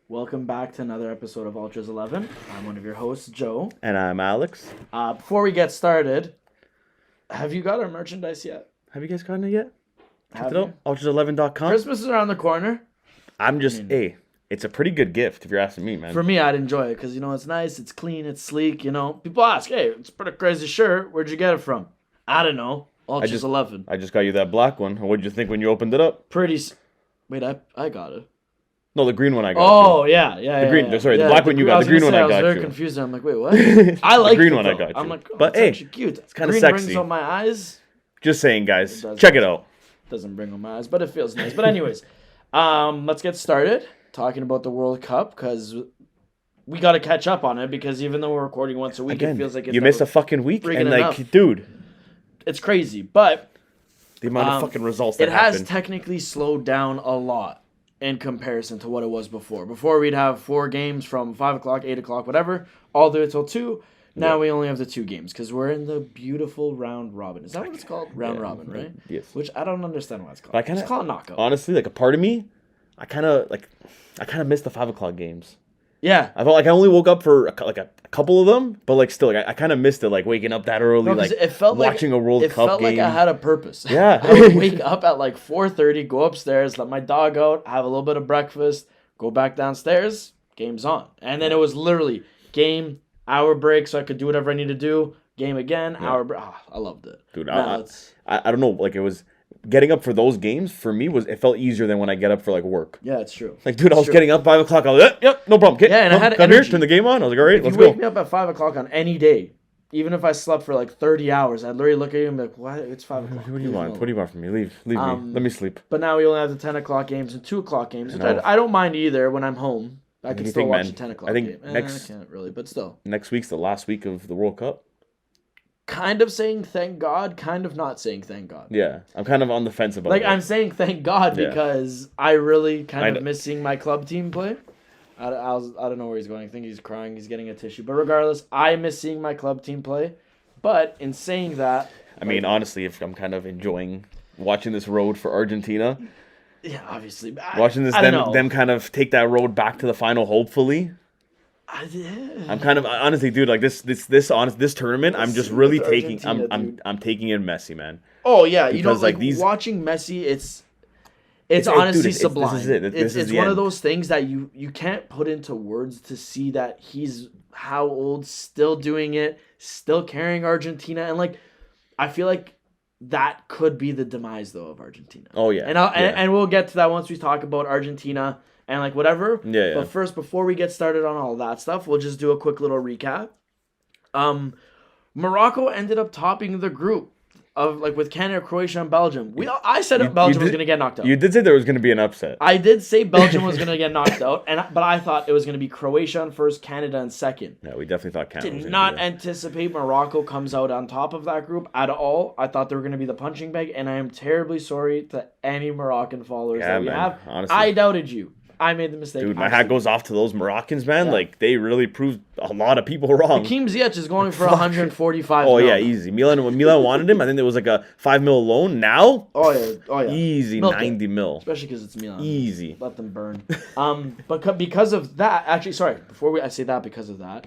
Welcome back to another episode of Ultras 11. I'm one of your hosts, Joe. And I'm Alex. Before we get started, have you got our merchandise yet? Have you guys gotten it yet? Have Check it out. Ultras11.com. Christmas is around the corner. It's a pretty good gift if you're asking me, man. For me, I'd enjoy it because, it's nice, it's clean, it's sleek, People ask, hey, it's a pretty crazy shirt. Where'd you get it from? I don't know. Ultras 11. I just got you that black one. What did you think when you opened it up? Wait, I got it. No, the green one I got Oh, you. yeah. The green, yeah. sorry, Yeah, the black one you got. The green one I got you. I was very confused. I'm like, wait, what? I like the green one I got you. I'm like, but it's hey, actually cute. It's kind of green sexy. brings on my eyes. Just saying, guys. Check it out. Doesn't bring on my eyes, but it feels nice. But anyways, let's get started talking about the World Cup because we got to catch up on it because even though we're recording once a week, it feels like it's you miss a fucking week and enough. Dude, it's crazy. But the amount of fucking results that has happened. technically slowed down a lot in comparison to what it was before. Before we'd have 4 games from 5 o'clock, 8 o'clock, whatever, all the way till 2. Now we only have the 2 games because we're in the beautiful round robin. Is that what it's called? Round robin, right? Yes. Which I don't understand why it's called. But It's called knockout. Honestly, like a part of me, I kind of missed the 5 o'clock games. Yeah. I felt like I only woke up for a couple of them, but still, I kind of missed it, waking up that early, it felt watching a World Cup game. It felt like I had a purpose. Yeah. I would wake up at 4:30, go upstairs, let my dog out, have a little bit of breakfast, go back downstairs, game's on. And then it was literally game, hour break so I could do whatever I need to do, game again, hour break. Oh, I loved it. Dude, I don't know, it was... Getting up for those games, for me, it felt easier than when I get up for, work. Yeah, it's true. Dude, I was getting up 5 o'clock. I was like, yep, no problem. Yeah, and I had come here, energy. turn the game on. I was like, all right, let's go. If you go. wake me up at 5 o'clock on any day, even if I slept for 30 hours, I'd literally look at you and be like, what? It's 5 o'clock. What do you want? What do you want from me? Leave me. Let me sleep. But now we only have the 10 o'clock games and 2 o'clock games, which I don't mind either when I'm home. I can still watch the 10 o'clock game. I can't really, but still. Next week's the last week of the World Cup. Kind of saying thank God, kind of not saying thank God. Yeah, I'm kind of on the fence about it. I'm saying thank God because I really kind of miss seeing my club team play. I don't know where he's going. I think he's crying. He's getting a tissue. But regardless, I miss seeing my club team play. But in saying that... I mean, honestly, if I'm kind of enjoying watching this road for Argentina. Yeah, obviously. Watching them kind of take that road back to the final, hopefully. I'm kind of honestly, dude. This tournament, I'm just really taking. I'm taking it Messi, man. Oh yeah, because watching Messi, it's honestly sublime. This is it. It's one of those things that you can't put into words to see that he's how old, still doing it, still carrying Argentina, and I feel like that could be the demise though of Argentina. Oh yeah, and we'll get to that once we talk about Argentina. And whatever. Yeah. But first, before we get started on all that stuff, we'll just do a quick little recap. Morocco ended up topping the group of with Canada, Croatia, and Belgium. I said Belgium was going to get knocked out. You did say there was going to be an upset. I did say Belgium was going to get knocked out, but I thought it was going to be Croatia in first, Canada in second. Yeah, we definitely thought Canada. Did not anticipate Morocco comes out on top of that group at all. I thought they were going to be the punching bag, and I am terribly sorry to any Moroccan followers that we have. Honestly. I doubted you. I made the mistake. Dude, my hat goes off to those Moroccans, man. Yeah. They really proved a lot of people wrong. Hakim Ziyech is going for 145 Oh, yeah, easy. When Milan wanted him, I think there was a $5 million loan. Now? Oh, yeah. Easy, 90 mil. Especially because it's Milan. Easy. Let them burn. But because of that, actually, sorry, before I say that, because of that,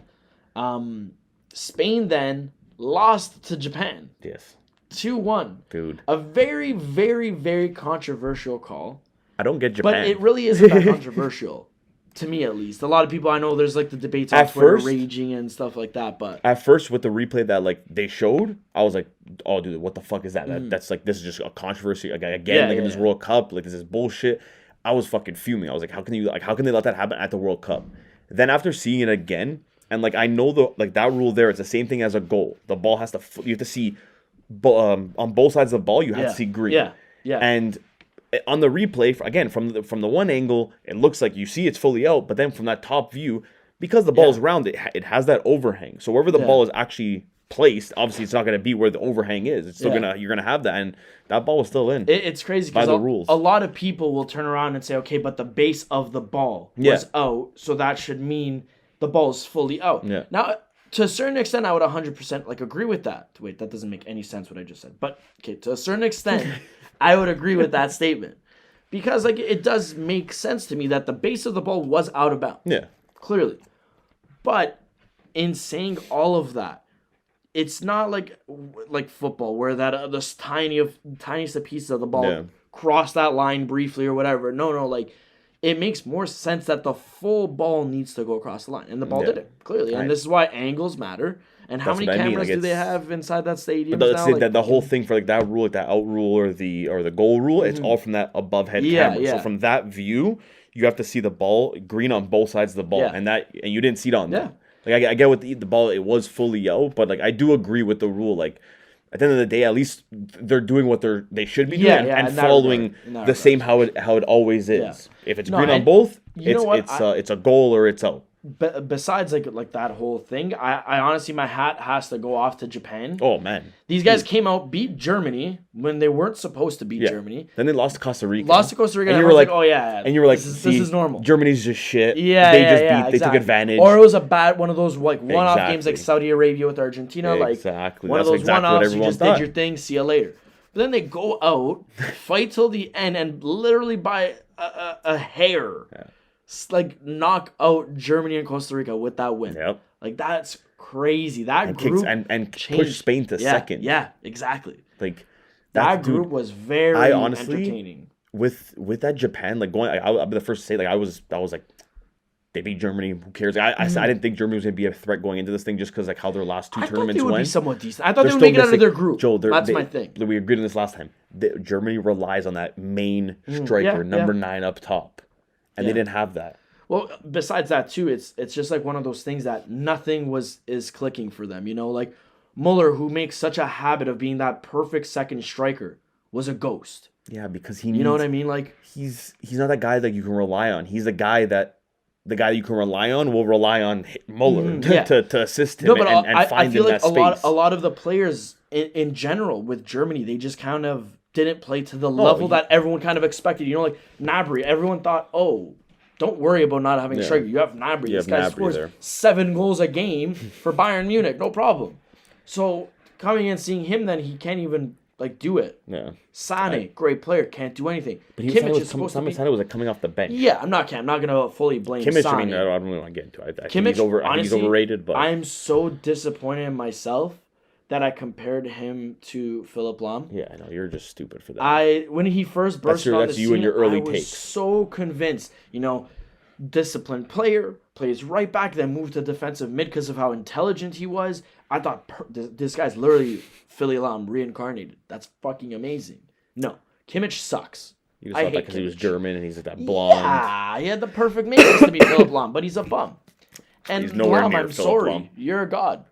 Spain then lost to Japan. Yes. 2-1. Dude. A very, very, very controversial call. I don't get Japan. But it really isn't that controversial, to me at least. A lot of people I know, there's the debates on Twitter raging and stuff like that. But at first, with the replay that they showed, I was like, "Oh, dude, what the fuck is that? That's this is just a controversy again. In this World Cup, this is bullshit." I was fucking fuming. I was like, "How can they let that happen at the World Cup?" Then after seeing it again, and I know that rule there, it's the same thing as a goal. The ball has to you have to see, on both sides of the ball, you have to see green. Yeah. And on the replay, again, from the one angle, it looks like you see it's fully out, but then from that top view, because the ball is round, it has that overhang. So wherever the ball is actually placed, obviously it's not going to be where the overhang is. It's still you're gonna have that, and that ball was still in. It's crazy because a lot of people will turn around and say, okay, but the base of the ball was out, so that should mean the ball is fully out. Yeah. Now, to a certain extent, I would 100% agree with that. Wait, that doesn't make any sense what I just said. But okay, to a certain extent, I would agree with that statement. Because like it does make sense to me that the base of the ball was out of bounds. Yeah. Clearly. But in saying all of that, it's not like football where that this tiniest piece of the ball cross that line briefly or whatever. No, like it makes more sense that the full ball needs to go across the line, and the ball did it clearly. And this is why angles matter. And how many cameras do they have inside that stadium? The whole thing for like that rule, like that out rule or the goal rule, it's all from that above head camera. So from that view, you have to see the ball green on both sides of the ball, and you didn't see it on that. Like I get with the ball, it was fully out, but like I do agree with the rule. Like at the end of the day, at least they're doing what they should be doing and following the same how it always is. Yeah. If it's green on both, it's a goal or it's out. Besides like that whole thing, I honestly, my hat has to go off to Japan. Oh man, these guys came out, beat Germany when they weren't supposed to beat Germany. Then they lost to Costa Rica. And you were like, oh yeah, and you were like, this is normal. Germany's just shit. They took advantage. Or it was a bad one of those like one-off games like Saudi Arabia with Argentina, like one of those one-offs. You just did your thing. See you later. But then they go out, fight till the end, and literally by a hair. Yeah. Like knock out Germany and Costa Rica with that win. Yep. Like that's crazy. That group and push Spain to second. Yeah, exactly. Like that group was very entertaining. With that Japan, like going, I'll be the first to say, like I was like, they beat Germany. Who cares? I didn't think Germany was gonna be a threat going into this thing just because like how their last two tournaments went. I thought they would be somewhat decent. I thought they would make it out of their group. Joel, that's my thing. We agreed on this last time. Germany relies on that main striker, number 9 up top. And they didn't have that. Well, besides that too, it's just like one of those things that nothing is clicking for them. You know, like Muller, who makes such a habit of being that perfect second striker, was a ghost. Yeah, because you know what I mean. Like he's not that guy that you can rely on. He's the guy you can rely on will rely on Muller to assist him and find him that space. A lot of the players in general with Germany, they just kind of didn't play to the level that everyone kind of expected. You know, like Gnabry, everyone thought, oh, don't worry about not having a striker. You have Gnabry. This guy scores 7 goals a game for Bayern Munich, no problem. So coming in, seeing him, then he can't even like do it. Yeah, Sane, great player, can't do anything. But Sane was like coming off the bench. Yeah, I'm not gonna fully blame Kimmich. Sane. I mean, I don't really want to get into it. I Kimmich, think he's overrated. But I'm so disappointed in myself that I compared him to Philipp Lahm. Yeah, I know. You're just stupid for that. When he first burst on the scene, and your early I was so convinced. You know, disciplined player, plays right back, then moved to defensive mid because of how intelligent he was. I thought this guy's literally Philipp Lahm reincarnated. That's fucking amazing. No, Kimmich sucks. You just thought that because he was German and he's like that blonde. Yeah, he had the perfect makings to be Philipp Lahm, but he's a bum. And he's nowhere Lahm, near I'm Philipp sorry, Lahm. You're a god.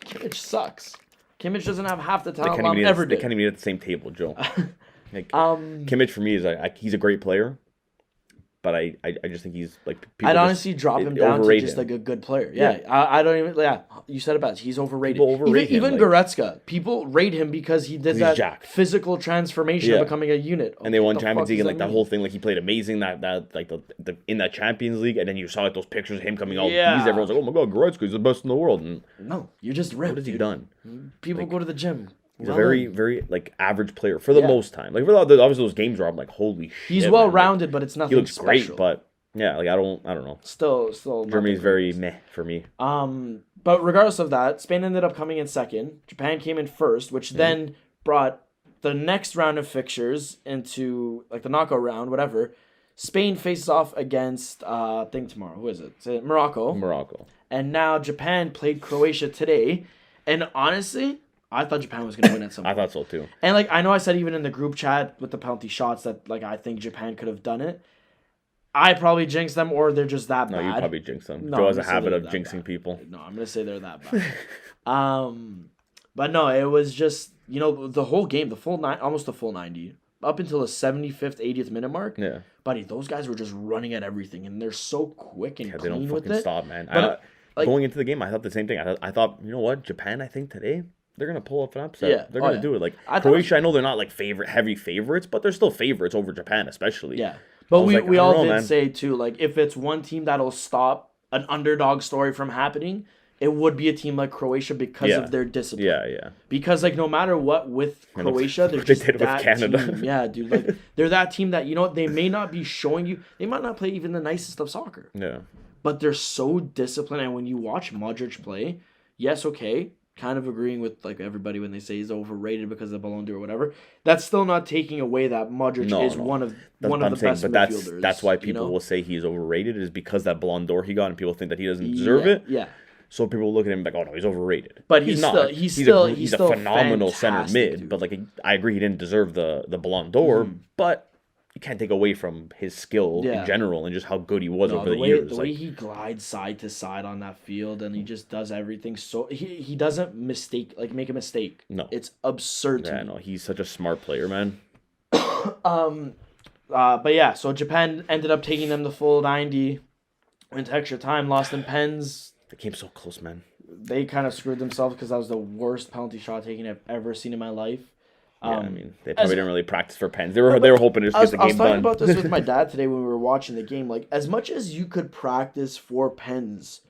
Kimmich sucks. Kimmich doesn't have half the talent Lahm ever did. They can't even eat at the same table, Joe. Like, Kimmich for me is he's a great player, but I just think he's like. I'd honestly drop him down to just like a good player. Yeah. I don't even. Yeah, you said it best. He's overrated. People overrate him. Even Goretzka, people rate him because he did that physical transformation of becoming a unit. And they won Champions League and like that whole thing. Like he played amazing that like the in that Champions League, and then you saw like those pictures of him coming out. Yeah. Everyone's like, oh my god, Goretzka, he's the best in the world. And no, you're just ripped. What has he done? People go to the gym. He's a very, very like average player for the most time. Like obviously those games where I'm like, holy shit. He's well rounded, but it's nothing. He looks special. great, but yeah, like I don't know. Still. Germany's very meh for me. But regardless of that, Spain ended up coming in second. Japan came in first, which then brought the next round of fixtures into like the knockout round, whatever. Spain faces off against I think tomorrow. Who is it? Is it Morocco? Morocco. And now Japan played Croatia today, and honestly, I thought Japan was going to win at some point. I thought so too. And like I know I said even in the group chat with the penalty shots that like I think Japan could have done it. I probably jinxed them, or they're just that bad. No, you probably jinxed them. No, Joe has a habit of jinxing people. No, I'm gonna say they're that bad. But no, it was just the whole game, almost the full 90, up until the 75th, 80th minute mark. Yeah, buddy, those guys were just running at everything, and they're so quick and clean they don't with fucking it. Stop, man. But, going into the game, I thought the same thing. I thought, you know what, Japan, I think today they're gonna pull up an upset. Yeah, they're gonna do it. Like Croatia, I know they're not like heavy favorites, but they're still favorites over Japan, especially. Yeah. But we all did say, too, like, if it's one team that'll stop an underdog story from happening, it would be a team like Croatia because of their discipline. Yeah. Because like no matter what with Croatia, they're just did that with Canada. team. Yeah, dude. Like they're that team that they may not be showing you. They might not play even the nicest of soccer. Yeah. But they're so disciplined, and when you watch Modric play, yes, okay, kind of agreeing with like everybody when they say he's overrated because of the Ballon d'Or or whatever. That's still not taking away that Modric is one of the best midfielders. That's why people will say he's overrated, is because that Ballon d'Or he got, and people think that he doesn't deserve it. Yeah. So people look at him like, oh no, he's overrated. But he's not. He's a phenomenal center mid. Dude. But like, I agree, he didn't deserve the Ballon d'Or. But you can't take away from his skill in general and just how good he was over the years. The way he glides side to side on that field, and he just does everything so he doesn't make a mistake. No, it's absurd. Yeah, no, he's such a smart player, man. But yeah, so Japan ended up taking them the full 90, went to extra time, lost in pens. They came so close, man. They kind of screwed themselves because that was the worst penalty shot taking I've ever seen in my life. Yeah, I mean, they probably didn't really practice for pens. They were hoping to just get the game done. I was talking about this with my dad today when we were watching the game. Like, as much as you could practice for pens,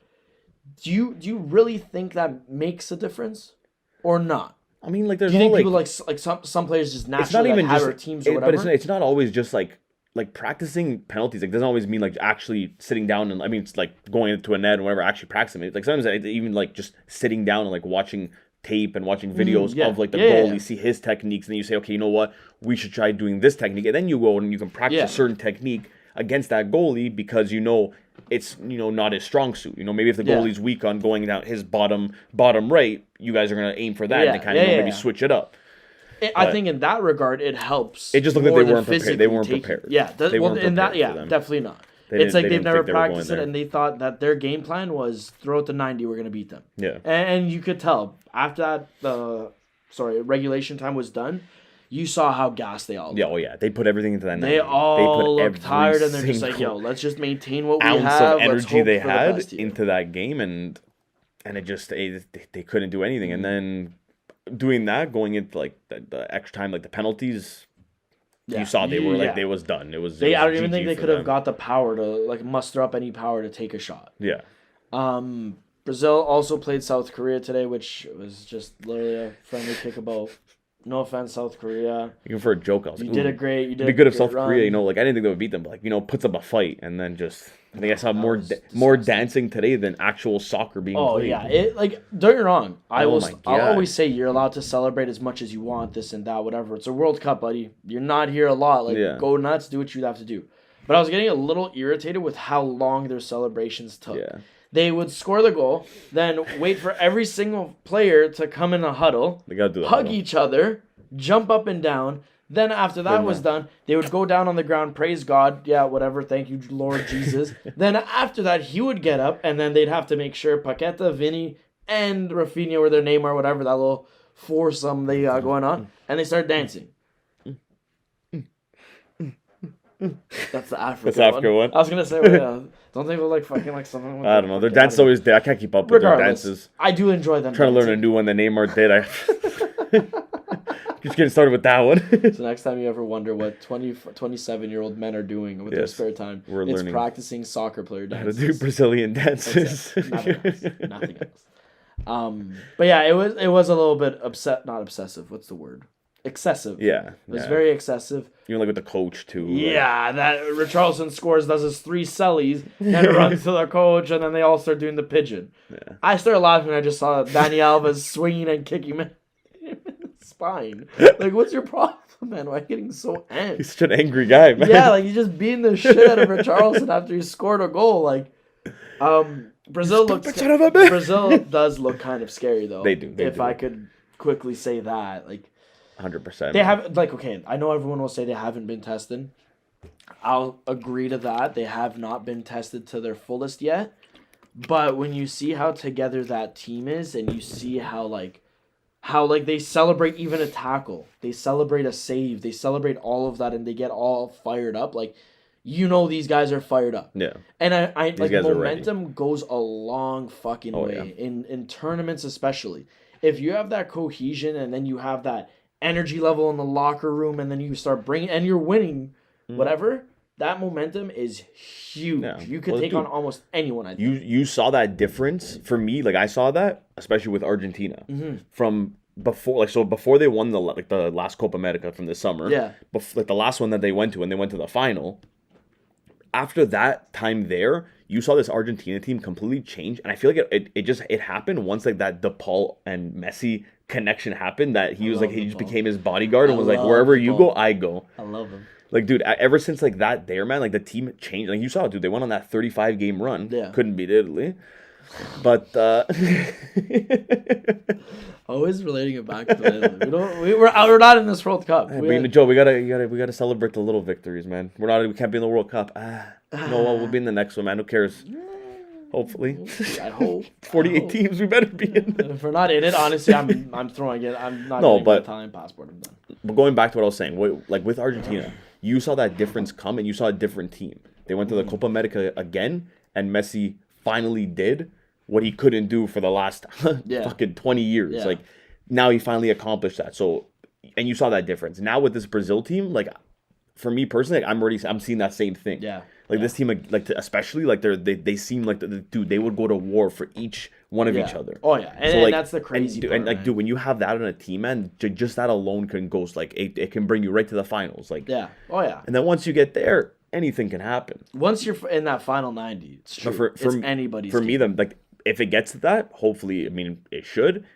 do you really think that makes a difference or not? I mean, like, there's do you think people like some players just naturally have their teams or whatever? But it's not always just like practicing penalties. Like, doesn't always mean like actually sitting down and it's like going into a net or whatever. Actually practicing it. Like sometimes even like just sitting down and like watching tape and watching videos of like the goalie, see his techniques, and then you say, okay, you know what, we should try doing this technique, and then you go and you can practice a certain technique against that goalie because it's not his strong suit. Maybe if the goalie's weak on going down his bottom right, you guys are gonna aim for that and then kind of maybe switch it up. I think in that regard it helps. It just looked like they weren't prepared. They weren't prepared. Yeah, definitely not. It's like they've never practiced it, and they thought that their game plan was throughout the 90 we're gonna beat them. Yeah, and you could tell after that regulation time was done, you saw how gassed they all looked. Yeah, oh yeah, they put everything into that 90. They all looked tired, and they're just like, yo, let's just maintain what we have. Ounce of energy they had into that game, and it just they couldn't do anything, and then doing that, going into like the extra time, like the penalties. Yeah. You saw they were like they was done. I don't even think they could have got the power to like muster up any power to take a shot. Yeah. Brazil also played South Korea today, which was just literally a friendly kickabout. No offense, South Korea. Even for a joke, I was like, you did a great. You did. It'd be good if South Korea, like I didn't think they would beat them, but like puts up a fight and then just. I think I saw more dancing today than actual soccer being played. Oh yeah, don't get me wrong. I'll always say you're allowed to celebrate as much as you want, this and that, whatever. It's a World Cup, buddy. You're not here a lot. Go nuts, do what you have to do. But I was getting a little irritated with how long their celebrations took. Yeah. They would score the goal, then wait for every single player to come in a huddle, they gotta do that hug each other, jump up and down. Then after that was done, they would go down on the ground, praise God, yeah, whatever, thank you, Lord Jesus. Then after that, he would get up, and then they'd have to make sure Paqueta, Vinny, and Rafinha were their name or whatever, that little foursome they got going on, and they started dancing. That's the African one. I was gonna say, don't they look like fucking like someone? I don't know. Their dance always there. I can't keep up with their dances. I do enjoy them. I'm trying to learn a new one that Neymar did. Just getting started with that one. So next time you ever wonder what 27-year-old men are doing with their spare time, it's learning. Practicing soccer player dances. How to do Brazilian dances. Nothing else. But yeah, it was a little bit not obsessive. What's the word? Excessive. Yeah. It was very excessive. Even like with the coach too. Yeah, that Richarlison scores, does his 3 sellies, and runs to the coach, and then they all start doing the pigeon. Yeah. I started laughing when I just saw Dani Alves swinging and kicking him in the spine. Like, what's your problem, man? Why are you getting so angry? He's such an angry guy, man. Yeah, like he's just beating the shit out of Richarlison after he scored a goal. Like, Brazil does look kind of scary though. They do. I could quickly say that, like. 100%. They have I know everyone will say they haven't been tested. I'll agree to that. They have not been tested to their fullest yet. But when you see how together that team is, and you see how they celebrate even a tackle, they celebrate a save, they celebrate all of that, and they get all fired up. Like, these guys are fired up. Yeah. And I like momentum goes a long fucking way in tournaments, especially. If you have that cohesion and then you have that energy level in the locker room, and then you start bringing, and you're winning, whatever, that momentum is huge. Yeah. You could take on almost anyone. I think. You saw that difference for me. Like I saw that, especially with Argentina, from before. Like before they won the last Copa America from this summer. Yeah. Like the last one that they went to, and they went to the final. After that time there, you saw this Argentina team completely change, and I feel like it happened once like that DePaul and Messi connection happened, that he just became his bodyguard and was like, wherever you go, I go. I love him. Like, dude, ever since like that there, man, like the team changed. Like you saw, dude, they went on that 35 game run. Yeah. Couldn't beat Italy. But always relating it back to Italy. We're not in this World Cup. Joe, we gotta celebrate the little victories, man. We can't be in the World Cup. We'll be in the next one, man. Who cares? Hopefully. I hope. 48 teams, we better be in it. If we're not in it, honestly, I'm throwing it. I'm not getting my Italian passport. I'm done. But going back to what I was saying, like with Argentina, you saw that difference come, and you saw a different team. They went to the Copa America again, and Messi finally did what he couldn't do for the last fucking 20 years. Yeah. Like, now he finally accomplished that. So, and you saw that difference. Now with this Brazil team, like, for me personally, like, I'm seeing that same thing. Yeah. Like this team, like especially like they seem like dude, they would go to war for each one of each other. Oh yeah, and that's the crazy part. And like, dude, when you have that on a team, man, just that alone can go like it can bring you right to the finals. Like And then once you get there, anything can happen. Once you're in that final 90, it's true. It's anybody's. For me, like if it gets to that, hopefully, I mean it should.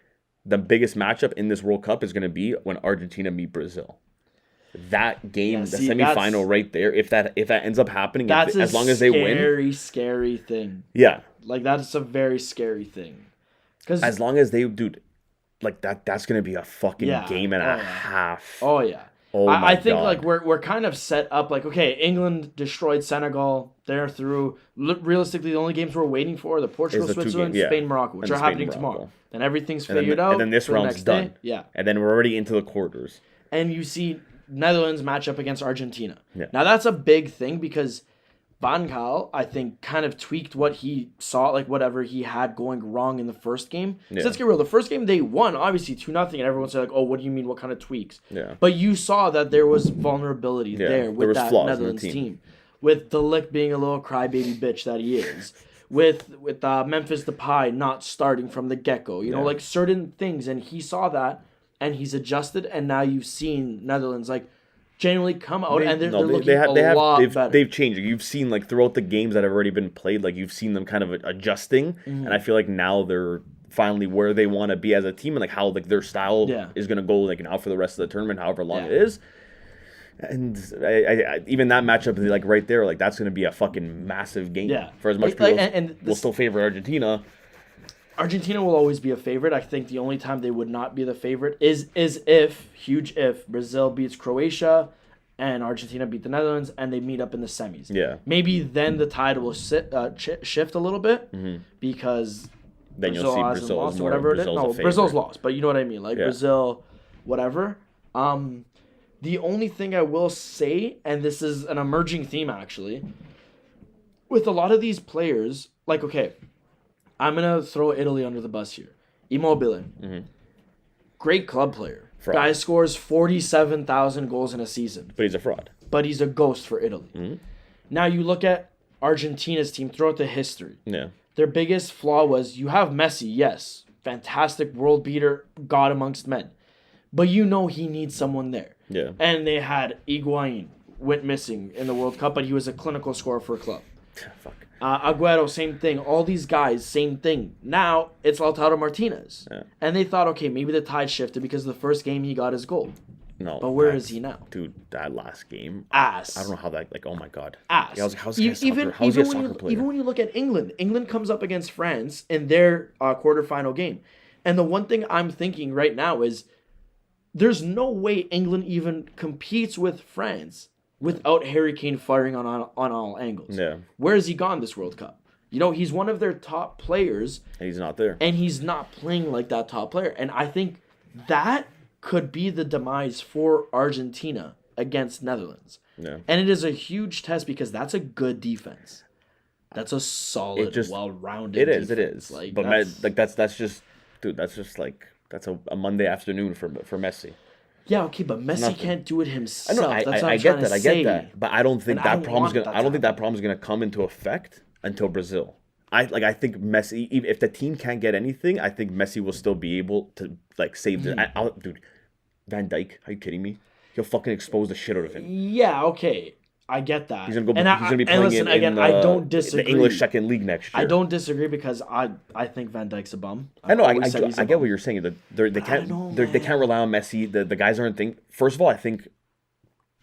The biggest matchup in this World Cup is going to be when Argentina meet Brazil. That game, the semifinal right there, if that ends up happening, as long as they win, scary thing. Yeah, like that's a very scary thing. Because as long as they, dude, like that's gonna be a fucking game and a half. Oh yeah. I think like we're kind of set up like, okay, England destroyed Senegal, they're through. Realistically, the only games we're waiting for are the Portugal, Switzerland, Spain, Morocco, which are happening tomorrow. Then everything's figured out. And then this round's done. Yeah. And then we're already into the quarters. And you see Netherlands match up against Argentina. Yeah. Now that's a big thing because Van Gaal, I think, kind of tweaked what he saw, like whatever he had going wrong in the first game. Yeah. Let's get real. The first game they won, obviously 2-0, and everyone said like, "Oh, what do you mean? What kind of tweaks?" Yeah. But you saw that there was vulnerability there with that Netherlands team, with De Ligt being a little crybaby bitch that he is, with Memphis Depay not starting from the get-go. You know, like certain things, and he saw that. And he's adjusted, and now you've seen Netherlands like genuinely come out, and they're looking a lot better. They've changed. You've seen like throughout the games that have already been played, like you've seen them kind of adjusting, and I feel like now they're finally where they want to be as a team, and like how like their style is gonna go like now for the rest of the tournament, however long it is. And I even that matchup is like right there, like that's gonna be a fucking massive game. Yeah. For as much people will still favor Argentina. Argentina will always be a favorite. I think the only time they would not be the favorite is if, huge if, Brazil beats Croatia and Argentina beat the Netherlands and they meet up in the semis. Yeah. Maybe then the tide will shift a little bit because then you'll see Brazil lost or whatever it is. No, Brazil's lost, but you know what I mean. Like Brazil, whatever. The only thing I will say, and this is an emerging theme actually, with a lot of these players, like, okay, I'm going to throw Italy under the bus here. Immobile. Great club player. Fraud. Guy scores 47,000 goals in a season. But he's a fraud. But he's a ghost for Italy. Now you look at Argentina's team throughout the history. Yeah. Their biggest flaw was you have Messi, yes. Fantastic world beater, God amongst men. But you know he needs someone there. Yeah. And they had Higuain, went missing in the World Cup, but he was a clinical scorer for a club. Fuck. Agüero, same thing. All these guys, same thing. Now it's Lautaro Martinez. Yeah. And they thought, okay, maybe the tide shifted because the first game he got his goal. No. But where is he now? Dude, that last game. Ass. I don't know how that, like, oh my God. Ass. Yeah, how's he a soccer player? Even when you look at England, England comes up against France in their quarterfinal game. And the one thing I'm thinking right now is there's no way England even competes with France without Harry Kane firing on all angles. Yeah. Where has he gone this World Cup? You know, he's one of their top players. And he's not there. And he's not playing like that top player. And I think that could be the demise for Argentina against Netherlands. Yeah. And it is a huge test because that's a good defense. That's a solid, well-rounded defense. It is. Like, but that's just, dude, that's just like, that's a Monday afternoon for Messi. Yeah, okay, but Messi can't do it himself. I know, That's what I I'm get trying that, to I say. get that. But I don't think And I that problem's want gonna. that I don't think to that problem's gonna come into effect until Brazil. I think Messi. If the team can't get anything, I think Messi will still be able to like save the. Dude, Van Dijk, are you kidding me? He'll fucking expose the shit out of him. Yeah, okay. I get that. He's gonna go. And He's gonna be playing in I don't disagree. the English second league next year. I don't disagree because I think Van Dijk's a bum. I know. I get what you're saying. They can't. They can't rely on Messi. The guys aren't think. First of all, I think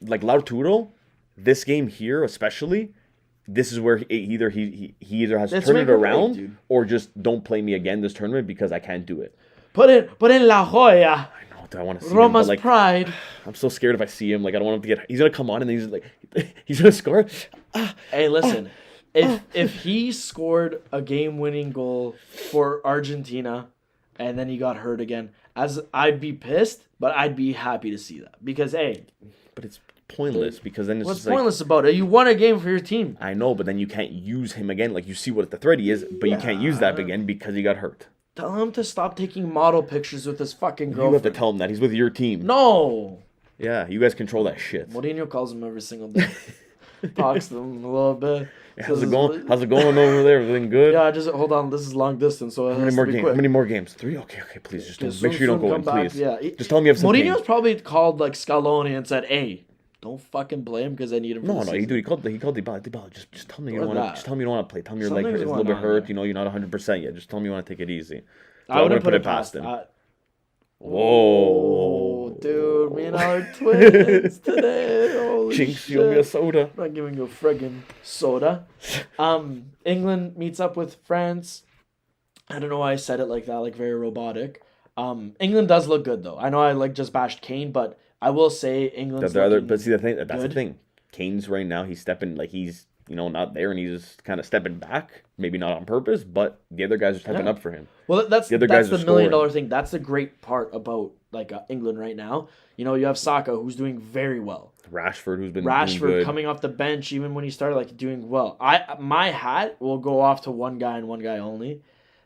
like Lautaro, this game here especially, this is where he either has to turn it around or just don't play me again this tournament because I can't do it. Put in La Jolla. I want to see Roma's him, but, like, pride. I'm so scared if I see him. Like I don't want him to get. He's gonna come on and he's gonna score. Hey, listen. If he scored a game-winning goal for Argentina, and then he got hurt again, I'd be pissed, but I'd be happy to see that because but it's pointless because then it's what's just pointless about it? You won a game for your team. I know, but then you can't use him again. Like you see what the threat he is, but you can't use that again because he got hurt. Tell him to stop taking model pictures with his fucking girlfriend. You have to tell him that he's with your team. No. Yeah, you guys control that shit. Mourinho calls him every single day. Talks to him a little bit. How's it going? How's it going over there? Everything good? Yeah, just hold on. This is long distance, so how many more games? 3. Okay. Please, just make sure you don't go in, please. Yeah, just tell me you have some. Mourinho's probably called like Scaloni and said, "Hey, don't fucking play him because I need him." No, he called Dybala. Dybala, just tell me you don't want to. Just tell me you don't want to play. Tell me your leg is a little bit hurt. You know, you're not 100% yet. Just tell me you want to take it easy. I wouldn't put it past him. Whoa, dude, me and I are twins today. Holy Jinx, shit. you owe me a soda. I'm not giving you a friggin' soda. England meets up with France. I don't know why I said it like that, like very robotic. England does look good though. I know I like just bashed Kane, but I will say England's but see that's the thing. Kane's right now he's stepping like he's not there and he's kind of stepping back. Maybe not on purpose, but the other guys are stepping up for him. Well, that's the $1 million thing. That's the great part about like England right now. You have Saka who's doing very well. Rashford who's been doing good. Coming off the bench even when he started like doing well. My hat will go off to one guy and one guy only.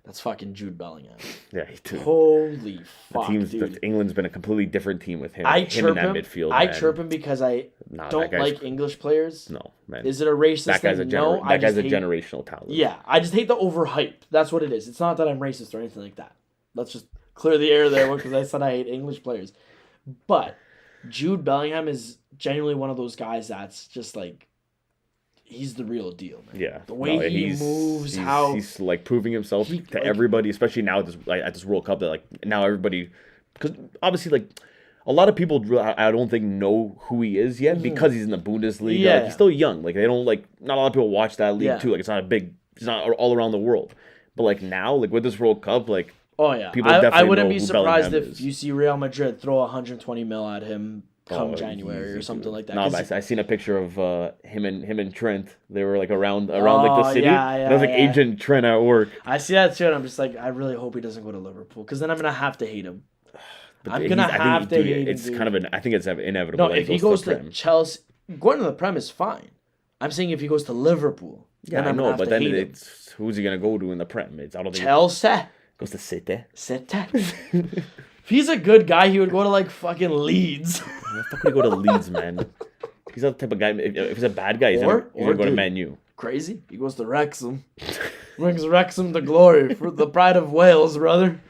That's fucking Jude Bellingham. Yeah, he too. Holy fuck, dude. England's been a completely different team with him. I him chirp in that him. midfield. I chirp him because I don't like English players. No, man. Is it a racist thing? No, that guy's a generational talent. Yeah, I just hate the overhype. That's what it is. It's not that I'm racist or anything like that. Let's just clear the air there because I said I hate English players. But Jude Bellingham is genuinely one of those guys that's just like, he's the real deal, man. Yeah. The way he moves, how he's like proving himself to everybody, especially now at this World Cup that like now everybody, because obviously like a lot of people I don't think know who he is yet because he's in the Bundesliga. Yeah. Like, he's still young. Like they don't not a lot of people watch that league too. Like it's not all around the world. But like now, like with this World Cup, like people definitely I wouldn't know be who surprised Bellingham if is. you see Real Madrid throw 120 mil at him come January or something like that. No, but I seen a picture of him and Trent. They were like around like the city. And it was like Agent Trent at work. I see that too, and I'm just like, I really hope he doesn't go to Liverpool because then I'm gonna have to hate him. I'm gonna have to hate him. It's kind of I think it's inevitable. No, if he goes to Chelsea, going to the Prem is fine. I'm saying if he goes to Liverpool, yeah, I know, but then it's who's he gonna go to in the Prem? I don't think Chelsea goes to City. If he's a good guy, he would go to like fucking Leeds. Why the fuck would he go to Leeds, man? He's not the type of guy. If he's a bad guy, he's gonna go to Man U. Crazy? He goes to Wrexham. Brings Wrexham to glory for the pride of Wales, brother.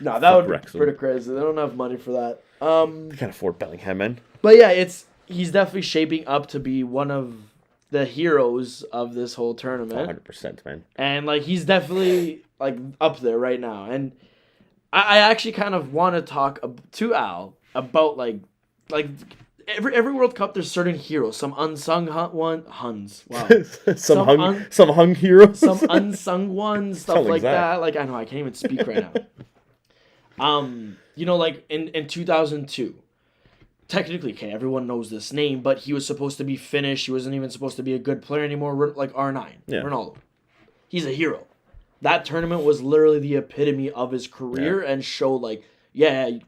No, that would be pretty crazy. They don't have money for that. They can't afford Bellingham, man. But yeah, he's definitely shaping up to be one of the heroes of this whole tournament. 100%, man. And like he's definitely like up there right now. And I actually kind of want to talk to Al about like every World Cup there's certain heroes, some unsung Huns. Wow. some hung heroes. Some unsung ones, stuff like that. Like I know I can't even speak right now. Like in 2002. Technically, okay, everyone knows this name, but he was supposed to be Finnish. He wasn't even supposed to be a good player anymore, like R9. Yeah. Ronaldo. He's a hero. That tournament was literally the epitome of his career and showed like,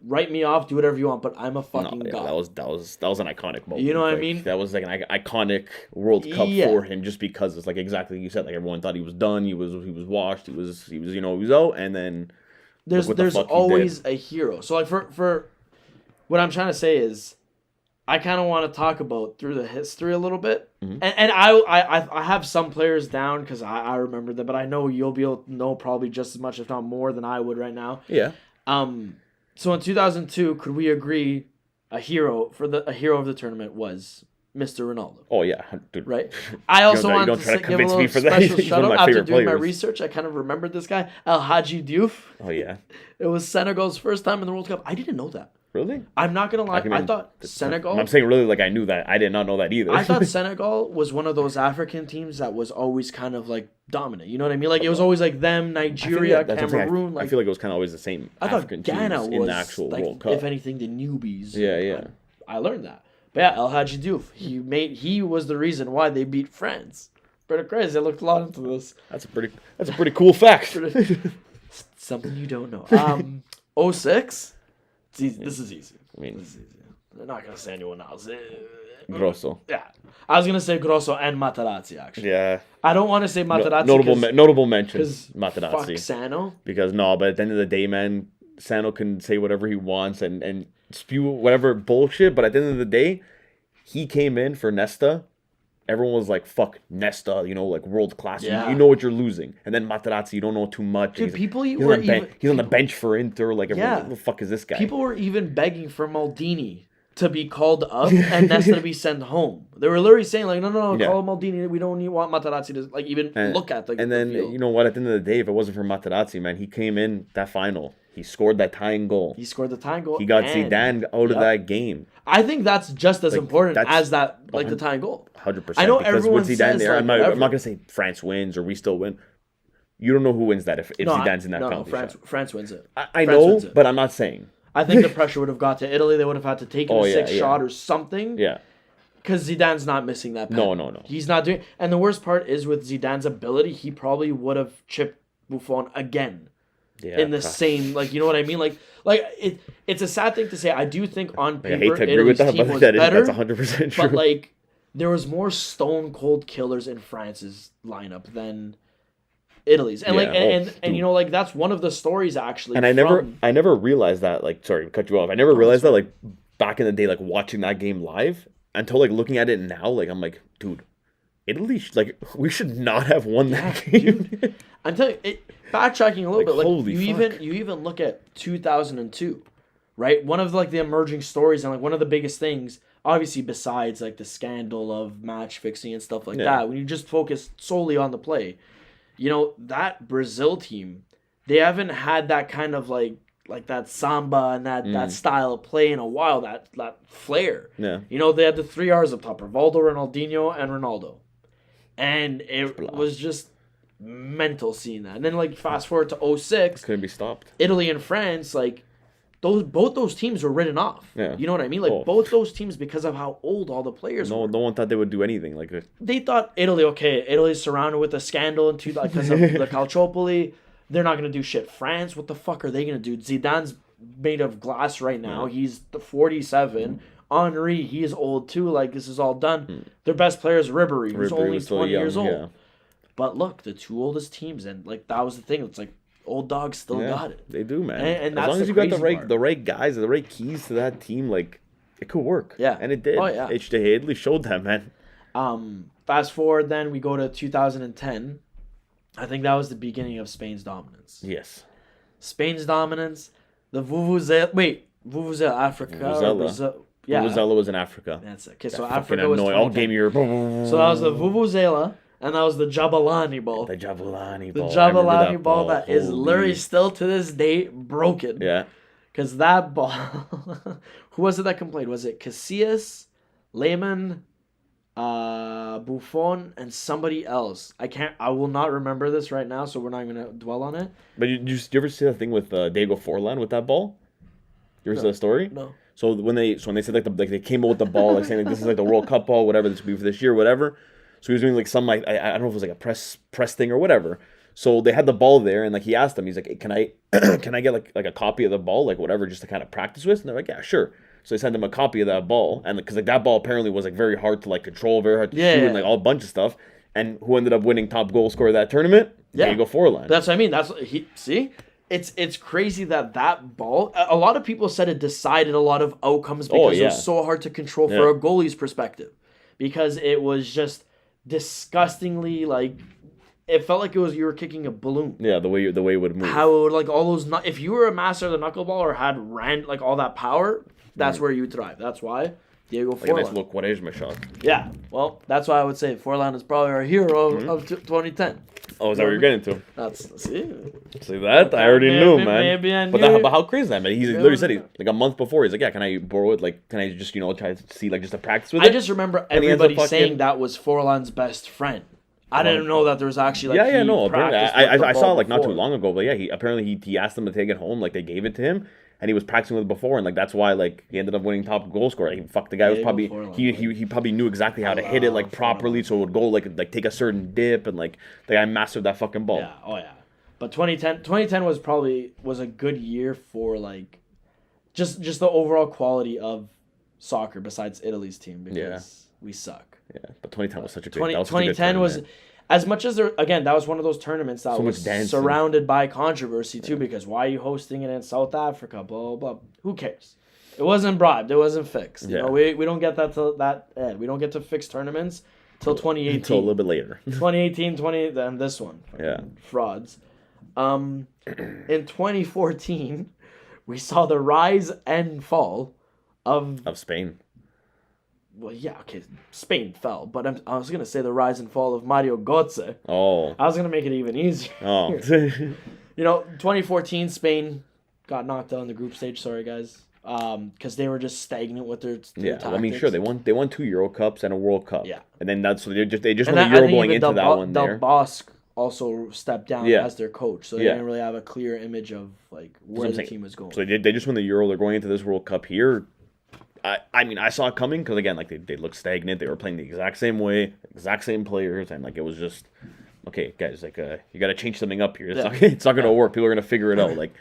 write me off, do whatever you want, but I'm a fucking god. That was an iconic moment. You know what I mean? That was like an iconic World Cup for him, just because it's like exactly like you said. Like everyone thought he was done. He was washed. He was out, and then there's always a hero. So like for what I'm trying to say is, I kind of want to talk about through the history a little bit, Mm-hmm. and I have some players down because I remember them, but I know you'll be able to know probably just as much, if not more, than I would right now. Yeah. So in 2002, could we agree a hero of the tournament was Mr. Ronaldo? Oh yeah, dude. Right. I also want to try to give a convince little me for that. special He's shout one of out my after favorite doing my players. research. I kind of remembered this guy, El Hadji Diouf. Oh yeah. It was Senegal's first time in the World Cup. I didn't know that. Really? I'm not gonna lie. I thought Senegal. I'm saying really like I knew that. I did not know that either. I thought Senegal was one of those African teams that was always kind of like dominant. You know what I mean? Like it was always like them, Nigeria, Cameroon. I feel like it was kind of always the same. I thought African Ghana teams was in the actual like, World Cup. if anything, the newbies. Yeah. I learned that. But yeah, El Hadji Diouf, he was the reason why they beat France. Pretty crazy. I looked a lot into this. That's a pretty cool fact. Something you don't know. 06. This is easy. I mean, This is easy. They're not gonna say anyone else. Grosso. Yeah, I was gonna say Grosso and Materazzi actually. Yeah. I don't want to say Materazzi. Notable mentions Materazzi. Fuck Sano. Because but at the end of the day, man, Sano can say whatever he wants and spew whatever bullshit. But at the end of the day, he came in for Nesta. Everyone was like, fuck, Nesta, like world class. Yeah. You know what you're losing. And then Materazzi, you don't know too much. Dude, he's on the bench for Inter. Like, Yeah. what the fuck is this guy? People were even begging for Maldini to be called up and Nesta to be sent home. They were literally saying like, no, call Maldini. We don't want Materazzi to like even look at the And then, the field. you know what? At the end of the day, if it wasn't for Materazzi, man, he came in that final. He scored that tying goal. He scored the tying goal. He got Zidane out of that game. I think that's just as important as that, like the tying goal. 100%. I know because everyone with Zidane says there, like, I'm not going to say France wins or we still win. You don't know who wins that if Zidane's in that penalty shot. France wins it. I know, but I'm not saying. I think the pressure would have got to Italy. They would have had to take a six shot or something. Yeah. Because Zidane's not missing that penalty. No. He's not doing. And the worst part is with Zidane's ability, he probably would have chipped Buffon again. Yeah, in the same, like, you know what I mean? Like it's a sad thing to say. I do think on paper, I hate to agree Italy's with that, team but was that's better. 100% true. But like, there was more stone cold killers in France's lineup than Italy's, and and you know, like that's one of the stories actually. And I never realized that. Like, sorry to cut you off. I never realized that. Like back in the day, like watching that game live until like looking at it now. Like I'm like, dude, Italy, like we should not have won that game. Dude, I'm telling you, backtracking a little bit, like holy fuck. you even look at 2002, right? One of like the emerging stories and like one of the biggest things, obviously besides like the scandal of match fixing and stuff like that, when you just focus solely on the play, that Brazil team, they haven't had that kind of like that samba and that style of play in a while, that flair. Yeah. They had the 3 R's up top: Rivaldo, Ronaldinho, and Ronaldo. And it was just mental seeing that. And then like fast forward to 06, couldn't be stopped. Italy and France, like both those teams were written off. Yeah. You know what I mean? Like both those teams, because of how old all the players were. No one thought they would do anything like it. They thought Italy's surrounded with a scandal because of the Calciopoli. They're not gonna do shit. France, what the fuck are they gonna do? Zidane's made of glass right now. He's 47. Henry, he's old too. Like, this is all done. Their best player is Ribéry, who's only 20 years old. Yeah. But look, the two oldest teams, and like that was the thing. It's like old dogs still got it. They do, man. And as long as you got the right guys, the right keys to that team, like it could work. Yeah, and it did. Oh yeah, Italy showed that, man. Fast forward, then we go to 2010. I think that was the beginning of Spain's dominance. Yes. Spain's dominance. The Vuvuzela Africa. Vuvuzela. Yeah. Vuvuzela was in Africa. That's it. Okay, so Africa was all game year. So that was the Vuvuzela, and that was the Jabulani ball. The Jabulani ball that is literally still to this day broken. Yeah. Because that ball... Who was it that complained? Was it Casillas, Lehmann, Buffon, and somebody else? I will not remember this right now, so we're not going to dwell on it. But you ever see that thing with Diego Forlan with that ball? You ever see that story? No. So when they said like they came out with the ball, like saying like this is like the World Cup ball, whatever this will be for this year, whatever. So he was doing like some like I don't know if it was like a press thing or whatever. So they had the ball there, and like he asked them, he's like, hey, can I get like a copy of the ball, like whatever, just to kind of practice with? And they're like, yeah, sure. So they sent him a copy of that ball, and because like that ball apparently was like very hard to like control, very hard to shoot, and like all a bunch of stuff. And who ended up winning top goal scorer of that tournament? Yeah. Diego Forlan. That's what I mean. See. it's crazy that ball. A lot of people said it decided a lot of outcomes because it was so hard to control for a goalie's perspective, because it was just disgustingly like. It felt like you were kicking a balloon. Yeah, the way it would move. How it would, like, all those if you were a master of the knuckleball or had like all that power, that's where you would thrive. That's why Diego Forlan. Like a nice little Quaresma shot. Yeah, well, that's why I would say Forlan is probably our hero of 2010. Oh, is that what you're getting to? See that? I already knew, man. Maybe I knew. But how crazy is that, man? He literally said like a month before, he's like, yeah, can I borrow it? Like, can I just try to see like just a practice with it? I just remember everybody saying that was Forlan's best friend. I didn't know that there was actually like I saw it like not too long ago, but yeah, he asked them to take it home, like they gave it to him, and he was practicing with it before, and like that's why like he ended up winning top goal scorer. Like, the guy was probably he probably knew exactly how to hit it like properly, so it would go like take a certain dip, and like the guy mastered that fucking ball. Yeah, oh yeah. But 2010 was a good year for like just the overall quality of soccer besides Italy's team, because we suck. Yeah, but 2010 was such a good 2010 was, as much as that was one of those tournaments that was surrounded by controversy too, because why are you hosting it in South Africa? Blah blah blah. Who cares? It wasn't bribed. It wasn't fixed. Yeah. You know, we don't get we don't get to fix tournaments till 2018. Until a little bit later. 2018, then this one. Yeah. Frauds. In 2014, we saw the rise and fall of Spain. Well, yeah, okay, Spain fell, but I was going to say the rise and fall of Mario Gotze. Oh. I was going to make it even easier. Oh. 2014, Spain got knocked out in the group stage, sorry, guys, because they were just stagnant with their tactics. I mean, sure, they won 2 Euro Cups and a World Cup. Yeah. And then they just won the Euro going into that one there. Del Bosque also stepped down as their coach, so they didn't really have a clear image of like where the team was going. So they just won the Euro, they're going into this World Cup here. I mean, I saw it coming because, again, like, they looked stagnant. They were playing the exact same way, exact same players, and, like, it was just, okay, guys, like, you got to change something up here. It's not going to work. People are going to figure it out. Like,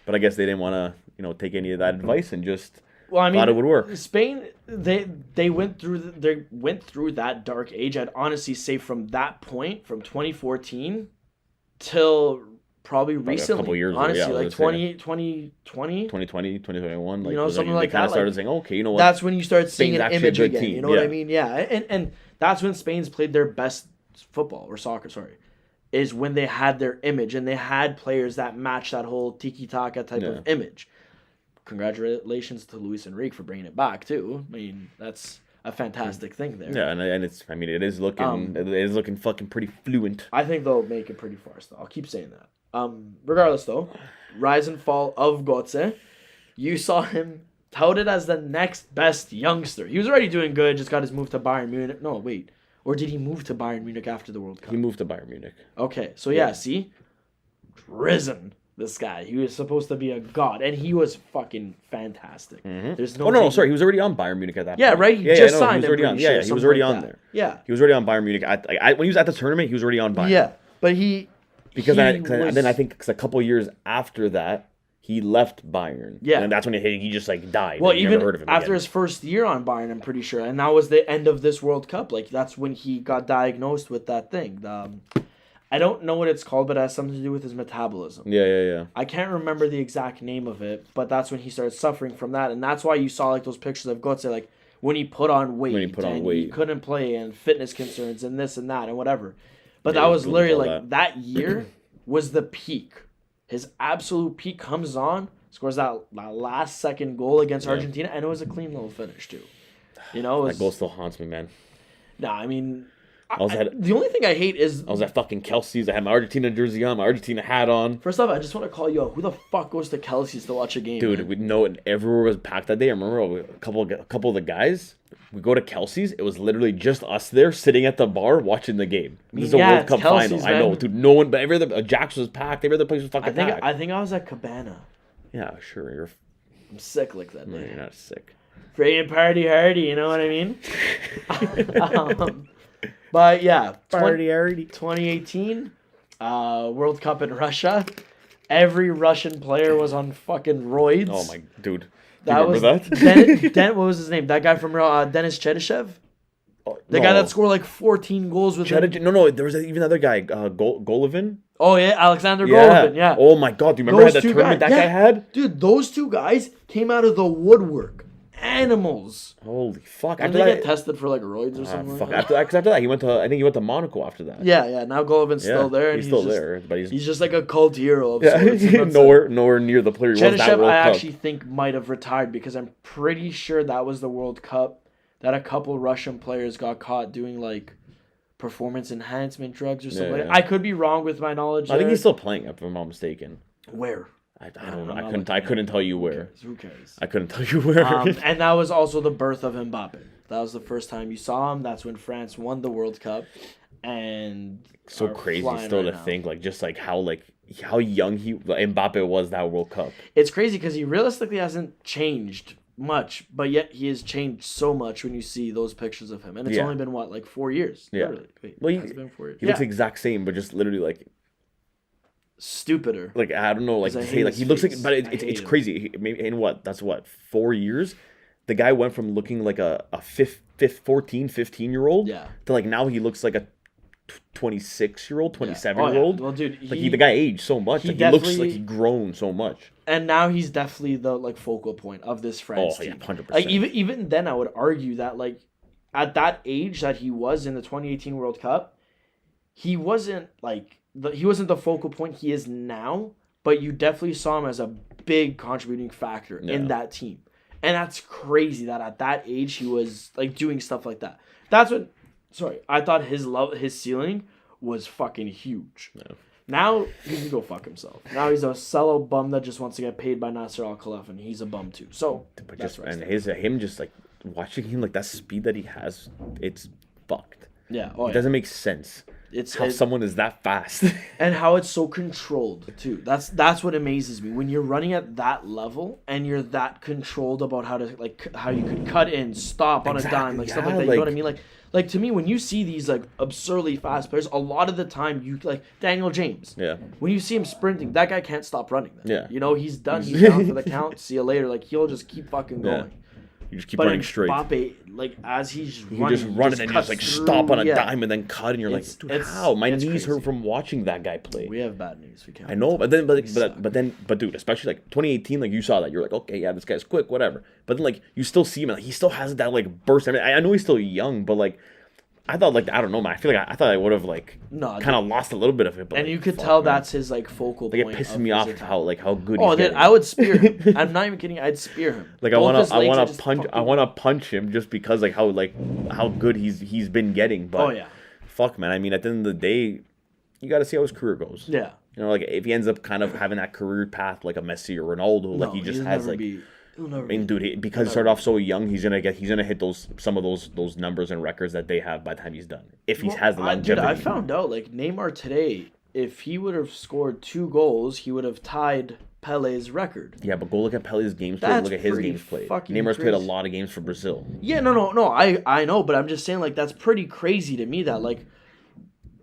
but I guess they didn't want to, take any of that advice and just thought it would work. Spain, they went through that dark age. I'd honestly say from that point, from 2014 till probably recently, a couple years honestly, ago, like 2020, 2021, like, something like that. Kind of started saying, okay, you know what? That's when you start seeing Spain's an image again. Team. You know what I mean? Yeah, and that's when Spain's played their best football or soccer. Sorry, is when they had their image and they had players that match that whole tiki taka type of image. Congratulations to Luis Enrique for bringing it back too. I mean, that's a fantastic thing there. Yeah, and it's, I mean, it is looking fucking pretty fluent. I think they'll make it pretty far still. I'll keep saying that. Regardless though, rise and fall of Gotze. You saw him touted as the next best youngster. He was already doing good, just got his move to Bayern Munich. No, wait. Or did he move to Bayern Munich after the World Cup? He moved to Bayern Munich. Okay, so see? Risen, this guy. He was supposed to be a god, and he was fucking fantastic. Mm-hmm. There's no sorry. He was already on Bayern Munich at that point. Yeah, right? He just signed. He was already on. Yeah, he was already on there. Yeah. He was already on Bayern Munich. When he was at the tournament, he was already on Bayern. Yeah, but he... Because then I think a couple years after that, he left Bayern. Yeah. And that's when he just like died. Well, even after his first year on Bayern, I'm pretty sure. And that was the end of this World Cup. Like, that's when he got diagnosed with that thing. I don't know what it's called, but it has something to do with his metabolism. Yeah. I can't remember the exact name of it, but that's when he started suffering from that. And that's why you saw like those pictures of Gotze, like when he put on weight. He couldn't play, and fitness concerns and this and that and whatever. But that was literally like that year was the peak. His absolute peak comes on, scores that last second goal against Argentina, and it was a clean little finish too. That goal still haunts me, man. Nah, I mean, the only thing I hate is I was at fucking Kelsey's. I had my Argentina jersey on, my Argentina hat on. First off, I just want to call you out. Who the fuck goes to Kelsey's to watch a game? Dude, we know everywhere was packed that day. I remember a couple of the guys. We go to Kelsey's. It was literally just us there sitting at the bar watching the game. This is a World Cup final. Man. I know, dude. No one, but every other Jack's was packed. Every other place was fucking packed. I think I was at Cabana. Yeah, sure. I'm sick like that. No, you're not sick. Friggin' party hardy, you know what I mean? But yeah, 2018, World Cup in Russia. Every Russian player was on fucking roids. Oh my dude. What was his name? That guy from Denis Cheryshev? The guy that scored like 14 goals with No, there was even another guy, Golovin. Oh yeah, Alexander Golovin. Yeah. Oh my god, do you remember that tournament that guy had? Dude, those two guys came out of the woodwork. Animals. Holy fuck! Didn't they get tested for like roids or something? Fuck. Like that? After that, I think he went to Monaco after that. Yeah. Now Golovin's still there. And he's still there, but he's just like a cult hero. Of sorts. nowhere near the player he was that World Cup. I actually think might have retired because I'm pretty sure that was the World Cup that a couple Russian players got caught doing like performance enhancement drugs or something. Yeah. I could be wrong with my knowledge. I think he's still playing, if I'm not mistaken. Where? I don't know. I couldn't tell you where. Who cares? I couldn't tell you where. And that was also the birth of Mbappe. That was the first time you saw him. That's when France won the World Cup, and so crazy still to think just how young Mbappe was that World Cup. It's crazy because he realistically hasn't changed much, but yet he has changed so much when you see those pictures of him, and it's only been what, like 4 years. Yeah. Literally. Wait, well, it's been 4 years. He looks the exact same, but just literally like stupider. Like I don't know, like to say, like he looks like, but it's crazy. Maybe in that's 4 years, the guy went from looking like a 15-year-old to like now he looks like a 26-year-old, 27-year-old. Well, dude, the guy aged so much. He looks like he's grown so much. And now he's definitely the like focal point of this France team. 100%. Like even then, I would argue that like at that age that he was in the 2018 World Cup, he wasn't like he wasn't the focal point he is now. But you definitely saw him as a big contributing factor in that team. And that's crazy that at that age he was like doing stuff like that. That's what. Sorry, I thought his ceiling was fucking huge. Yeah. Now he can go fuck himself. Now he's a sellout bum that just wants to get paid by Nasser Al-Khelaifi, and he's a bum too. So, but him just like watching him like that speed that he has, it's fucked. Yeah, it doesn't make sense. How someone is that fast and how it's so controlled too. That's what amazes me when you're running at that level and you're that controlled about how you could cut in, stop on a dime, stuff like that. You know what I mean? Like to me, when you see these like absurdly fast players, a lot of the time you like Daniel James. Yeah. When you see him sprinting, that guy can't stop running. Then. Yeah. You know he's done. He's down for the count. See you later. Like he'll just keep fucking going. Yeah. You just keep running straight. Mbappe, like as he's running, you just run and then you just like stop on a dime and then cut, and you're like, dude, how? My knees hurt from watching that guy play. We have bad knees. We can't. I know, but dude, especially like 2018, like you saw that, you're like, okay, yeah, this guy's quick, whatever. But then like you still see him, like he still has that like burst. I mean, I know he's still young, but like. I thought like I don't know, man. I feel like I thought I would have like kind of lost a little bit of it, but and you could tell that's his like focal point. Like it pisses me off how good. Oh, then I would spear him. I'm not even kidding. I'd spear him. Like I want to punch him just because like how good he's been getting. But fuck, man. I mean, at the end of the day, you got to see how his career goes. Yeah. You know, like if he ends up kind of having that career path like a Messi or Ronaldo, like he just has like. I mean, dude, because he started off so young, he's gonna hit some of those numbers and records that they have by the time he's done. If he has the longevity. I found out like Neymar today, if he would have scored 2 goals, he would have tied Pele's record. Yeah, but go look at Pele's games played. Look at his games played. Neymar's played a lot of games for Brazil. Yeah, no. I know, but I'm just saying like that's pretty crazy to me that like.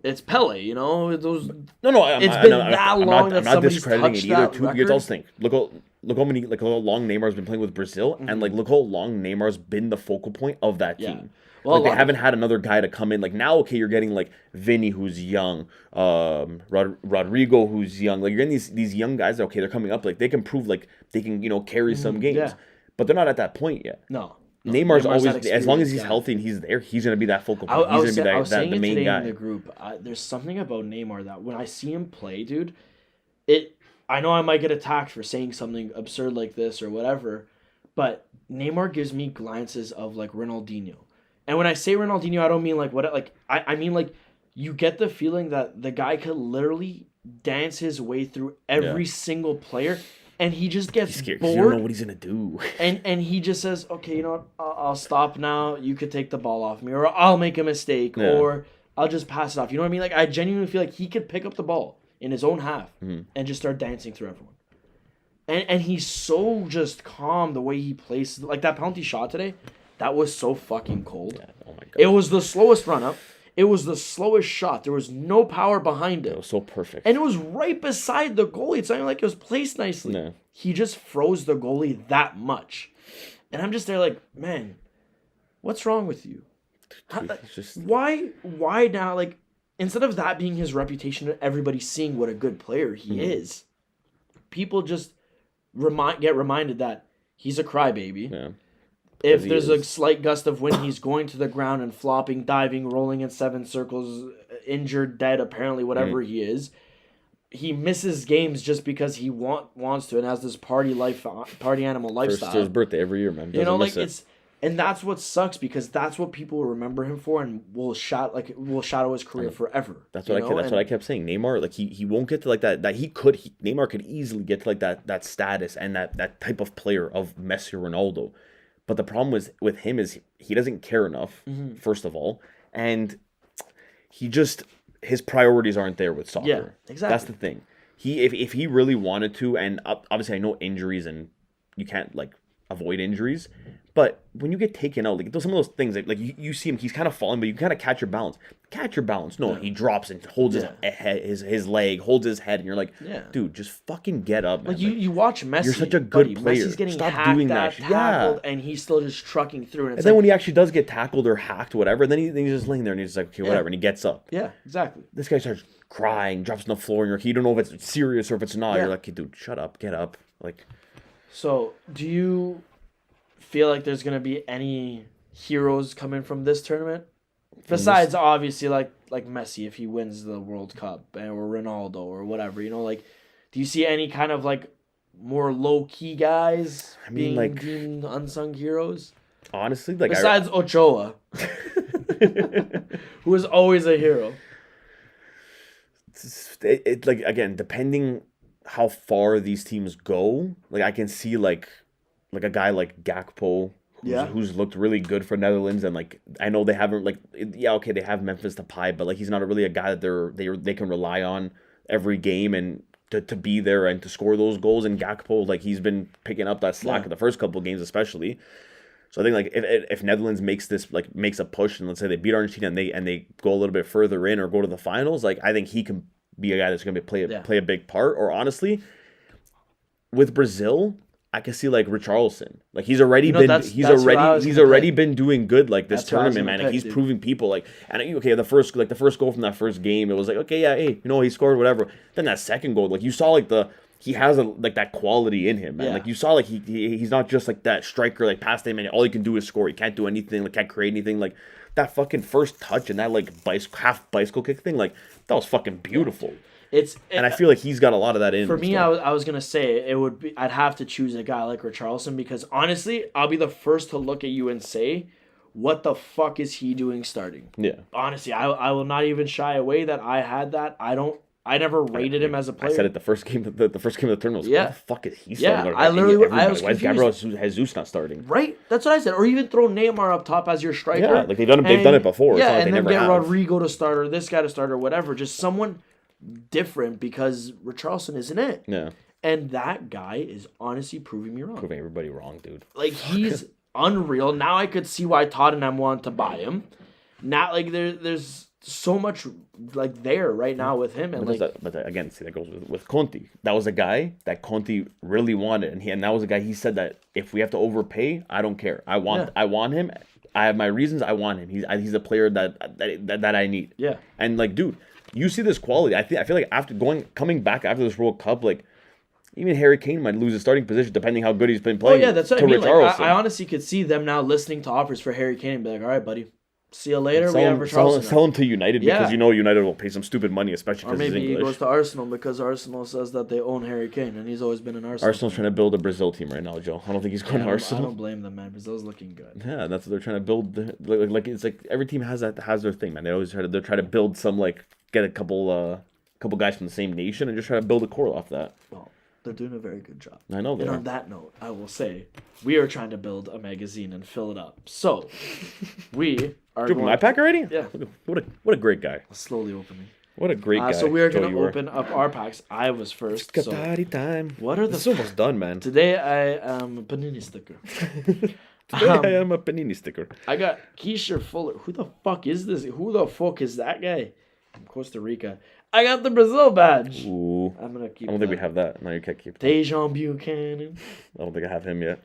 It's Pele, you know. It's been that long that I'm not somebody's discrediting touched it either. that Too, record. you also think look how many how long Neymar's been playing with Brazil, and like look how long Neymar's been the focal point of that team. Well, like they haven't had another guy to come in. Like now, okay, you're getting like Vinny, who's young, Rodrigo, who's young. Like you're getting these young guys. Okay, they're coming up. Like they can prove like they can carry some games, but they're not at that point yet. No. Neymar's always, as long as he's healthy and he's there, he's gonna be that focal point. He's gonna be the main guy. In the group, there's something about Neymar that when I see him play, dude, I know I might get attacked for saying something absurd like this or whatever, but Neymar gives me glances of like Ronaldinho. And when I say Ronaldinho, I don't mean like what I mean like you get the feeling that the guy could literally dance his way through every single player. And he just gets bored. You don't know what he's gonna do. And he just says, okay, you know what? I'll stop now. You could take the ball off me, or I'll make a mistake, or I'll just pass it off. You know what I mean? Like I genuinely feel like he could pick up the ball in his own half and just start dancing through everyone. And he's so just calm the way he plays. Like that penalty shot today, that was so fucking cold. Yeah. Oh my god! It was the slowest run up. It was the slowest shot. There was no power behind it. It was so perfect. And it was right beside the goalie. It's not even like it was placed nicely. No. He just froze the goalie that much. And I'm just there like, man, what's wrong with you? Why now? Like, instead of that being his reputation and everybody seeing what a good player he is, people just get reminded that he's a crybaby. Yeah. If there's a slight gust of wind, he's going to the ground and flopping, diving, rolling in 7 circles, injured, dead, apparently, whatever he is. He misses games just because he wants to and has this party animal lifestyle. First to his birthday every year, man. And that's what sucks because that's what people will remember him for and will shadow his career forever. That's what I kept saying. Neymar, like he won't get to like that. Neymar could easily get to like that status and that type of player of Messi or Ronaldo. But the problem with him is he doesn't care enough, first of all, and his priorities aren't there with soccer. Yeah, exactly. That's the thing. If he really wanted to, and obviously I know injuries and you can't like avoid injuries, but when you get taken out, like some of those things, like you see him, he's kind of falling, but you kind of catch your balance. No, he drops and holds his leg, holds his head, and you're like, dude, just fucking get up, man. Like you watch Messi. You're such a good player. Messi's getting Stop doing that. Tackled, and he's still just trucking through. And then when he actually does get tackled or hacked, whatever, then he's just laying there and he's just like, okay, whatever, and he gets up. Yeah, exactly. This guy starts crying, drops on the floor, and you don't know if it's serious or if it's not. You're like, hey, dude, shut up, get up. Like, so do you feel like there's gonna be any heroes coming from this tournament besides obviously like Messi if he wins the World Cup or Ronaldo or whatever, like, do you see any kind of like more low key guys being deemed unsung heroes? Honestly, like besides Ochoa, who is always a hero. It like again, depending how far these teams go, like I can see like a guy like Gakpo, who's looked really good for Netherlands, and like I know they haven't they have Memphis Depay, but like he's not really a guy that they can rely on every game and to be there and to score those goals. And Gakpo, like he's been picking up that slack in the first couple of games, especially. So I think like if Netherlands makes a push and let's say they beat Argentina and they go a little bit further in or go to the finals, like I think he can be a guy that's going to play a big part. Or honestly, with Brazil, I can see like Richarlison. Like he's already been doing good like this tournament, man. Like he's proving people like, and okay, the first goal from that first game, it was like, okay, yeah, hey, he scored whatever. Then that second goal, like you saw like he has that quality in him, man. Like you saw like he's not just like that striker like past him and all he can do is score. He can't do anything, like can't create anything. Like that fucking first touch and that like half bicycle kick thing, like that was fucking beautiful. And I feel like he's got a lot of that in. For me, I was gonna say I'd have to choose a guy like Richarlison because honestly, I'll be the first to look at you and say, what the fuck is he doing starting? Yeah. Honestly, I will not even shy away that I had that. I never rated him as a player. I said it the first game of the tournament. Was, what the fuck is he starting? Yeah, I literally I was confused. Why is Gabriel Jesus not starting? Right, that's what I said. Or even throw Neymar up top as your striker. Yeah, like they've done it before. Yeah, and then get Rodrigo to start or this guy to start or whatever. Just someone different because Richarlison isn't it. Yeah. And that guy is honestly proving me wrong. Proving everybody wrong, dude. Like he's unreal. Now I could see why Tottenham wanted to buy him. Now like there's so much like there right now with him, and but again, see that goes with Conte. That was a guy that Conte really wanted, and that was a guy he said that if we have to overpay, I don't care. I want him. I have my reasons. I want him. He's a player that I need. Yeah. And like, dude, you see this quality. I feel like coming back after this World Cup, like even Harry Kane might lose his starting position depending how good he's been playing. Oh yeah, that's what I mean. Like, I honestly could see them now listening to offers for Harry Kane and be like, all right, buddy. See you later. We have Richarlison. Sell him to United because United will pay some stupid money, especially because he's English. Or maybe he goes to Arsenal because Arsenal says that they own Harry Kane and he's always been in Arsenal. Arsenal's trying to build a Brazil team right now, Joe. I don't think he's going to Arsenal. I don't blame them, man. Brazil's looking good. Yeah, that's what they're trying to build. Like it's like every team has their thing, man. They're trying to build some get a couple guys from the same nation and just try to build a core off that. Well, they're doing a very good job. I know they are. And on that note, I will say we are trying to build a magazine and fill it up. So we are. Did you open my pack already? Yeah. What a great guy. Slowly opening. What a great guy. So we are going to open up our packs. I was first. Qatari time. What are the? It's almost done, man. Today I am a Panini sticker. Today I am a Panini sticker. I got Keisha Fuller. Who the fuck is this? Who the fuck is that guy? From Costa Rica. I got the Brazil badge. Ooh. I'm gonna keep. I don't think we have that. No, you can't keep that. Dejan Buchanan. I don't think I have him yet.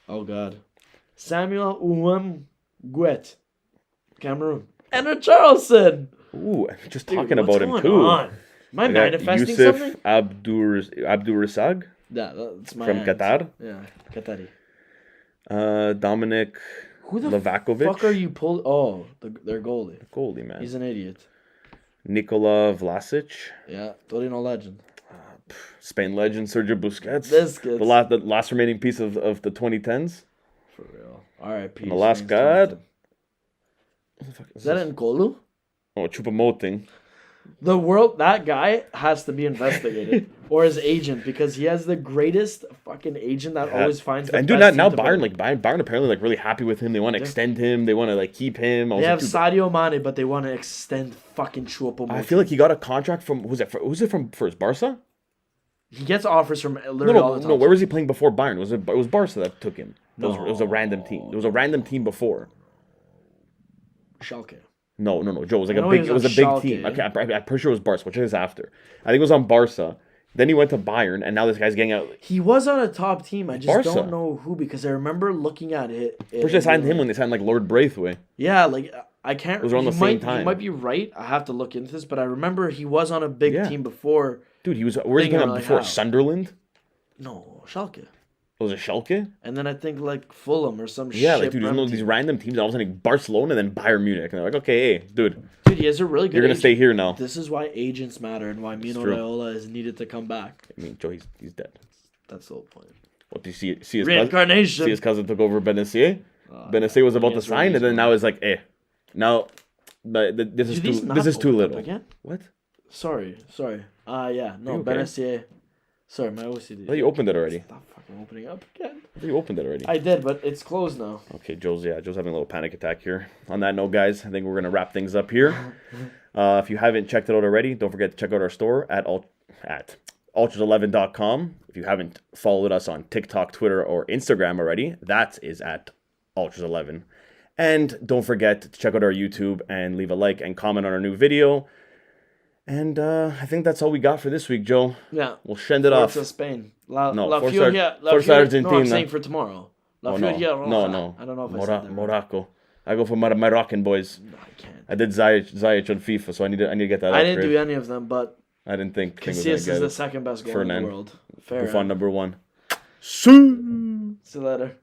Oh God. Samuel Guet, Cameroon. And Richarlison. Ooh, just Dude, talking what's about him going too. on? Am I I got manifesting Yusuf something? Abdurrazak Yeah, that's my from aunt. Qatar. Yeah, Qatari. Dominic Who the Livakovic. fuck are you pulling? Oh, their goalie. Goalie, man. He's an idiot. Nikola Vlasic. Yeah, Torino legend. Spain legend Sergio Busquets. Busquets. The last remaining piece of the 2010s. For real. R.I.P. And the last god. Is that N'Golo? Oh, Choupo-Moting. That guy has to be investigated. Or his agent, because he has the greatest fucking agent that always finds the and best dude, now team to Bayern, play. Bayern apparently like really happy with him. They want to extend him. They want to like keep him. They have Sadio Mane, but they want to extend fucking Choupo-Moting. I feel like he got a contract from who's it from first Barca? He gets offers from literally all the time. No. Where was he playing before Bayern? It was Barca that took him. No. It was a random team. It was a random team before. Schalke. No, Joe. It was a big team. Okay, I'm pretty sure it was Barca, which is after. I think it was on Barca. Then he went to Bayern, and now this guy's getting out. He was on a top team. I just Barca. don't know who, because I remember looking at it. First, they signed him when they signed like Lord Braithwaite. Yeah, like I can't. It was around the same time. You might be right. I have to look into this, but I remember he was on a big team before. Dude, he was. Where was he playing before? how. Sunderland. No, Schalke. Was it Schalke? And then I think like Fulham or some shit. Yeah, like dude, there's these random teams. All of a sudden, Barcelona, and then Bayern Munich, and they're like, okay, hey, dude, he has a really good. You're gonna stay here now. This is why agents matter and why Mino Raiola is needed to come back. I mean, Joe, he's dead. That's the whole point. What do you see? See his Reincarnation. Cousin, see his cousin took over Benassier. Benassier was about to sign, and then now it's like, now, this is too little. Again? What? Sorry. Yeah, no, okay? Benassier. Sorry, my OCD. I thought you opened it already. Stop fucking opening up again. I thought you opened it already. I did, but it's closed now. Okay, Joe's having a little panic attack here. On that note, guys, I think we're gonna wrap things up here. If you haven't checked it out already, don't forget to check out our store at ultras11.com. If you haven't followed us on TikTok, Twitter, or Instagram already, that is at ultras11. And don't forget to check out our YouTube and leave a like and comment on our new video. And I think that's all we got for this week, Joe. Yeah. We'll send it off. Forza Spain. Forza Argentina. No, I'm saying for tomorrow. No. I don't know if I said that. Morocco. I go for Moroccan boys. No, I can't. I did Ziyech on FIFA, so I need to get that. I didn't do any of them, but I didn't think Casillas is the second best goal in the world. Fair. Buffon number 1. See you later.